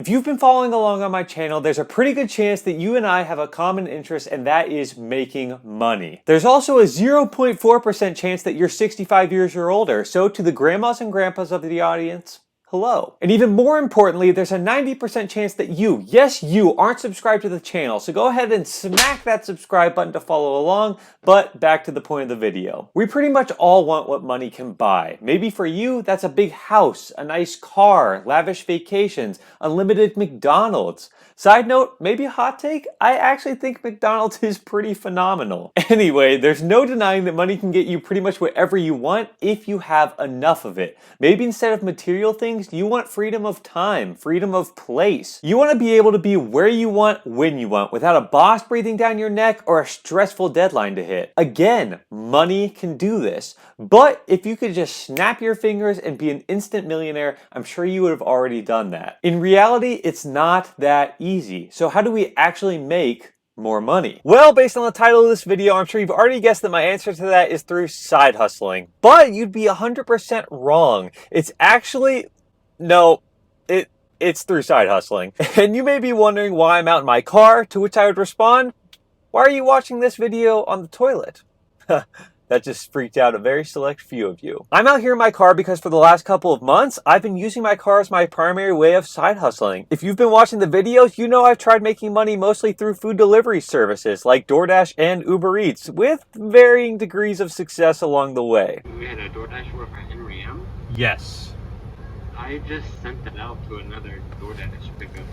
If you've been following along on my channel, there's a pretty good chance that you and I have a common interest, and that is making money. There's also a 0.4% chance that you're 65 years or older, so to the grandmas and grandpas of the audience, hello. And even more importantly, there's a 90% chance that you, yes you, aren't subscribed to the channel, so go ahead and smack that subscribe button to follow along, but back to the point of the video. We pretty much all want what money can buy. Maybe for you, that's a big house, a nice car, lavish vacations, unlimited McDonald's. Side note, maybe a hot take, I actually think McDonald's is pretty phenomenal. Anyway, there's no denying that money can get you pretty much whatever you want if you have enough of it. Maybe instead of material things, you want freedom of time, freedom of place. You want to be able to be where you want, when you want, without a boss breathing down your neck or a stressful deadline to hit. Again, money can do this. But if you could just snap your fingers and be an instant millionaire, I'm sure you would have already done that. In reality, it's not that easy. So how do we actually make more money? Well, based on the title of this video, I'm sure you've already guessed that my answer to that is through side hustling. But you'd be 100% wrong. It's actually, no, it's through side hustling. And you may be wondering why I'm out in my car, to which I would respond, why are you watching this video on the toilet? That just freaked out a very select few of you. I'm out here in my car because for the last couple of months, I've been using my car as my primary way of side hustling. If you've been watching the videos, you know I've tried making money mostly through food delivery services like DoorDash and Uber Eats, with varying degrees of success along the way. We had a DoorDash order for Henry M. Yes. I just sent it out to another DoorDash pickup.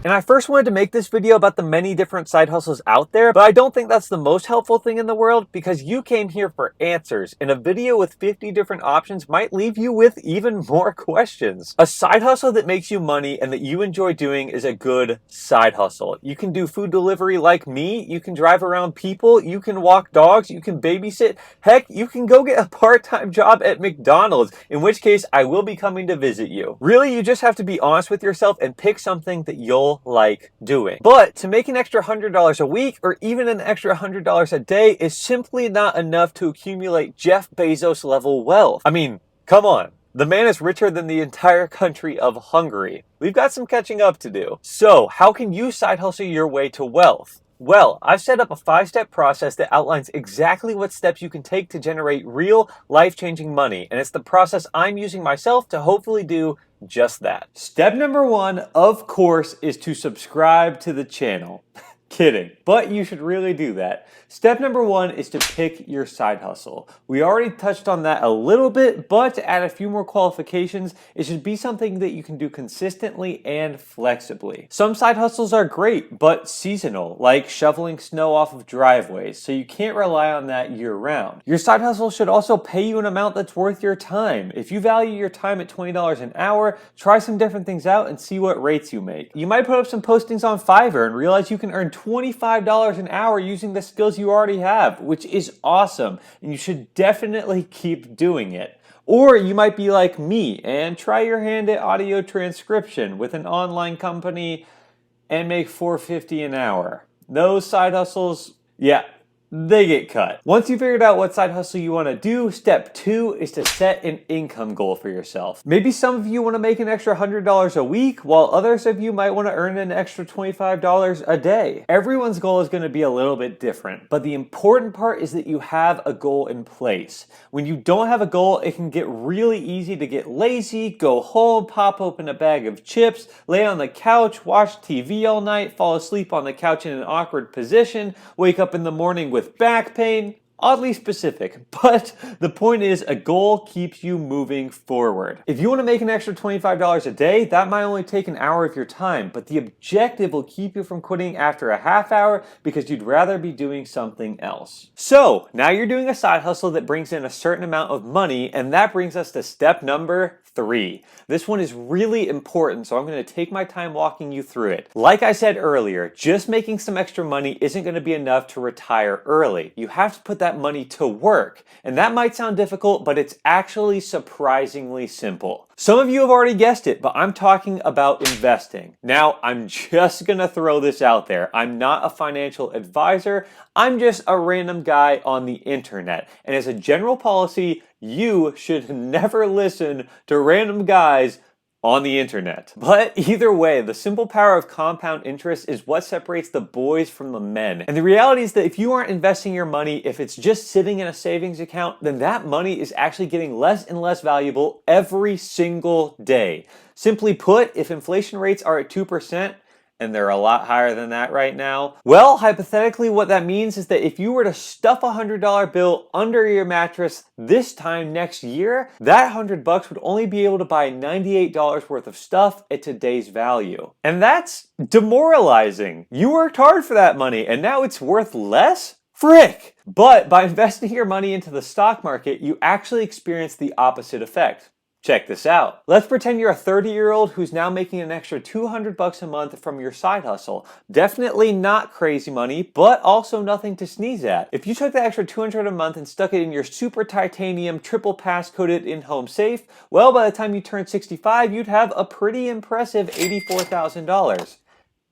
And I first wanted to make this video about the many different side hustles out there, but I don't think that's the most helpful thing in the world because you came here for answers, and a video with 50 different options might leave you with even more questions. A side hustle that makes you money and that you enjoy doing is a good side hustle. You can do food delivery like me, you can drive around people, you can walk dogs, you can babysit, heck, you can go get a part-time job at McDonald's, in which case I will be coming to visit you. Really, you just have to be honest with yourself and pick something that you'll like doing. But to make an extra $100 a week or even an extra $100 a day is simply not enough to accumulate Jeff Bezos level wealth. I mean, come on. The man is richer than the entire country of Hungary. We've got some catching up to do. So how can you side hustle your way to wealth? Well, I've set up a 5-step process that outlines exactly what steps you can take to generate real life-changing money. And it's the process I'm using myself to hopefully do just that. Step number 1, of course, is to subscribe to the channel. Kidding, but you should really do that. Step number 1 is to pick your side hustle. We already touched on that a little bit, but to add a few more qualifications, it should be something that you can do consistently and flexibly. Some side hustles are great, but seasonal, like shoveling snow off of driveways, so you can't rely on that year-round. Your side hustle should also pay you an amount that's worth your time. If you value your time at $20 an hour, try some different things out and see what rates you make. You might put up some postings on Fiverr and realize you can earn $25 an hour using the skills you already have, which is awesome, and you should definitely keep doing it. Or you might be like me and try your hand at audio transcription with an online company and make $4.50 an hour. Those side hustles, yeah, they get cut. Once you figured out what side hustle you want to do, step 2 is to set an income goal for yourself. Maybe some of you want to make an extra $100 a week, while others of you might want to earn an extra $25 a day. Everyone's goal is going to be a little bit different, but the important part is that you have a goal in place. When you don't have a goal, it can get really easy to get lazy, go home, pop open a bag of chips, lay on the couch, watch TV all night, fall asleep on the couch in an awkward position, wake up in the morning with back pain. Oddly specific, but the point is a goal keeps you moving forward. If you want to make an extra $25 a day, that might only take an hour of your time, but the objective will keep you from quitting after a half hour because you'd rather be doing something else. So now you're doing a side hustle that brings in a certain amount of money, and that brings us to step number 3. This one is really important, so I'm going to take my time walking you through it. Like I said earlier, just making some extra money isn't going to be enough to retire early. You have to put that money to work, and that might sound difficult, but it's actually surprisingly simple. Some of you have already guessed it, but I'm talking about investing. Now, I'm just gonna throw this out there. I'm not a financial advisor. I'm just a random guy on the internet. And as a general policy, you should never listen to random guys on the internet. But either way, the simple power of compound interest is what separates the boys from the men. And the reality is that if you aren't investing your money, if it's just sitting in a savings account, then that money is actually getting less and less valuable every single day. Simply put, if inflation rates are at 2%, and they're a lot higher than that right now, well, hypothetically, what that means is that if you were to stuff a $100 bill under your mattress this time next year, that $100 would only be able to buy $98 worth of stuff at today's value. And that's demoralizing. You worked hard for that money, and now it's worth less? Frick! But by investing your money into the stock market, you actually experience the opposite effect. Check this out. Let's pretend you're a 30-year-old who's now making an extra $200 a month from your side hustle. Definitely not crazy money, but also nothing to sneeze at. If you took that extra $200 a month and stuck it in your super titanium triple pass-coated in-home safe, well, by the time you turn 65, you'd have a pretty impressive $84,000.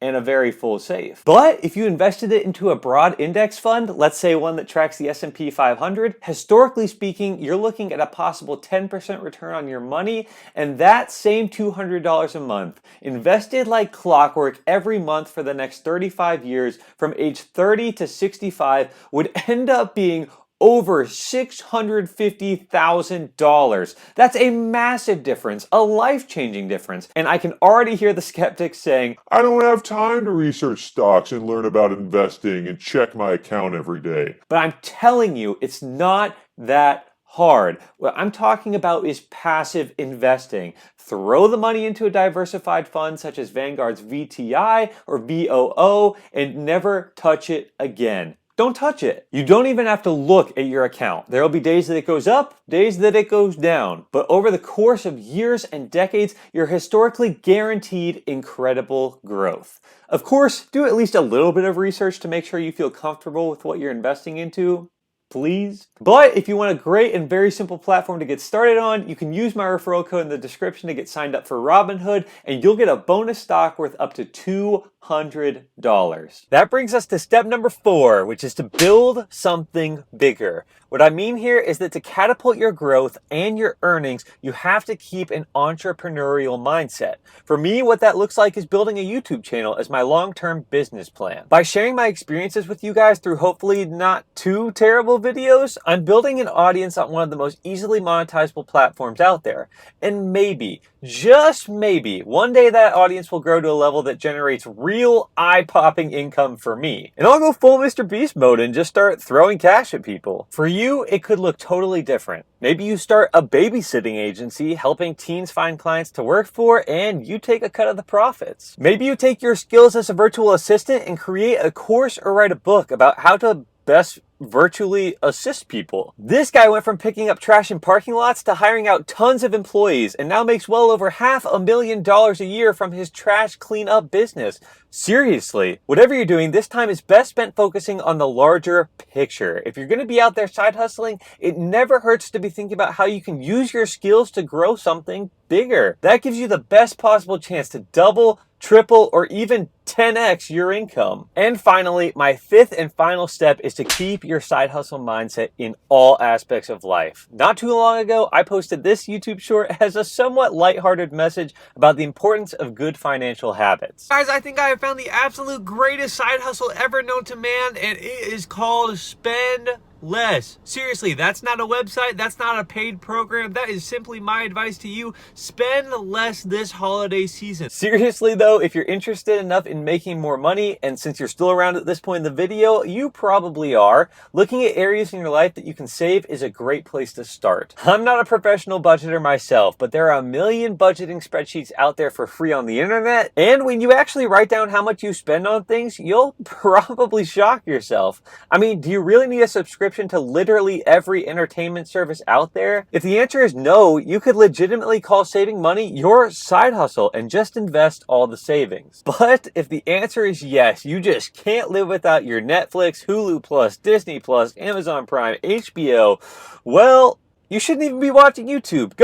And a very full safe. But if you invested it into a broad index fund, let's say one that tracks the S&P 500, historically speaking, you're looking at a possible 10% return on your money, and that same $200 a month, invested like clockwork every month for the next 35 years, from age 30 to 65, would end up being over $650,000. That's a massive difference, a life-changing difference. And I can already hear the skeptics saying, I don't have time to research stocks and learn about investing and check my account every day. but I'm telling you, it's not that hard. What I'm talking about is passive investing. Throw the money into a diversified fund such as Vanguard's VTI or VOO and never touch it again. Don't touch it. You don't even have to look at your account. There will be days that it goes up, days that it goes down. But over the course of years and decades, you're historically guaranteed incredible growth. Of course, do at least a little bit of research to make sure you feel comfortable with what you're investing into. Please. But if you want a great and very simple platform to get started on, you can use my referral code in the description to get signed up for Robinhood, and you'll get a bonus stock worth up to $200. That brings us to step number 4, which is to build something bigger. What I mean here is that to catapult your growth and your earnings, you have to keep an entrepreneurial mindset. For me, what that looks like is building a YouTube channel as my long-term business plan. By sharing my experiences with you guys through hopefully not too terrible videos, I'm building an audience on one of the most easily monetizable platforms out there. And maybe, just maybe, one day that audience will grow to a level that generates real eye-popping income for me. And I'll go full Mr. Beast mode and just start throwing cash at people. For you, it could look totally different. Maybe you start a babysitting agency helping teens find clients to work for, and you take a cut of the profits. Maybe you take your skills as a virtual assistant and create a course or write a book about how to best virtually assist people. This guy went from picking up trash in parking lots to hiring out tons of employees and now makes well over $500,000 a year from his trash cleanup business. Seriously, whatever you're doing, this time is best spent focusing on the larger picture. If you're going to be out there side hustling, it never hurts to be thinking about how you can use your skills to grow something bigger. That gives you the best possible chance to double, triple, or even 10x your income. And finally, my 5th and final step is to keep your side hustle mindset in all aspects of life. Not too long ago, I posted this YouTube short as a somewhat lighthearted message about the importance of good financial habits. Guys, I think I have found the absolute greatest side hustle ever known to man, and it is called Spend Less. Seriously, that's not a website, that's not a paid program, that is simply my advice to you. Spend less this holiday season. Seriously though, if you're interested enough in making more money, and since you're still around at this point in the video, you probably are, looking at areas in your life that you can save is a great place to start. I'm not a professional budgeter myself, but there are a million budgeting spreadsheets out there for free on the internet, and when you actually write down how much you spend on things, you'll probably shock yourself. I mean, do you really need a subscription to literally every entertainment service out there? If the answer is no, you could legitimately call saving money your side hustle and just invest all the savings. But if the answer is yes, you just can't live without your Netflix, Hulu Plus, Disney Plus, Amazon Prime, HBO, well, you shouldn't even be watching YouTube.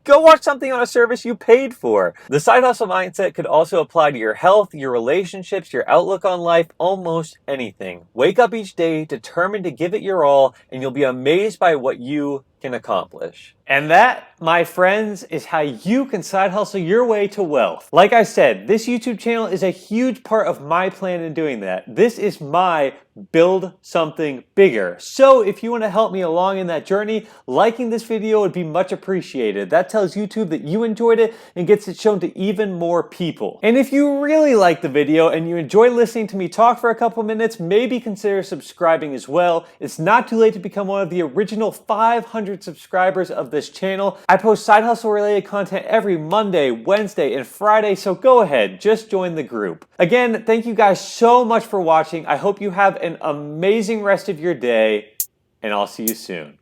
Go watch something on a service you paid for. The side hustle mindset could also apply to your health, your relationships, your outlook on life, almost anything. Wake up each day determined to give it your all, and you'll be amazed by what you can accomplish. And that, my friends, is how you can side hustle your way to wealth. Like I said, this YouTube channel is a huge part of my plan in doing that. This is my build something bigger. So if you want to help me along in that journey, liking this video would be much appreciated. That tells YouTube that you enjoyed it and gets it shown to even more people. And if you really like the video and you enjoy listening to me talk for a couple minutes, maybe consider subscribing as well. It's not too late to become one of the original 500 subscribers of this channel. I post side hustle related content every Monday, Wednesday, and Friday, so go ahead, just join the group. Again, thank you guys so much for watching. I hope you have an amazing rest of your day, and I'll see you soon.